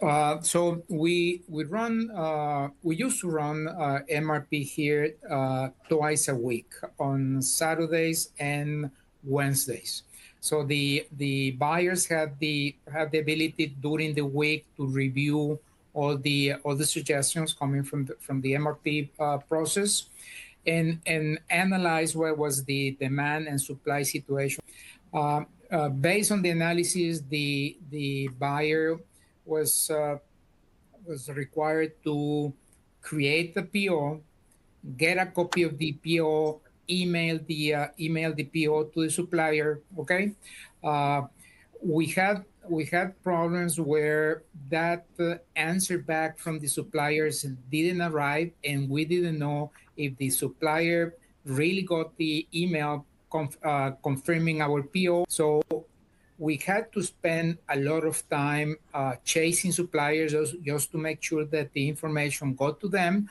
So we used to run MRP here twice a week on Saturdays and Wednesdays. So the buyers have the ability during the week to review all the suggestions coming from the MRP process, and analyze what was the demand and supply situation. Based on the analysis, the buyer was was required to create the PO, get a copy of the PO, email the PO to the supplier. Okay, uh, we had problems where that answer back from the suppliers didn't arrive, and we didn't know if the supplier really got the email confirming our PO. So we had to spend a lot of time chasing suppliers just to make sure that the information got to them,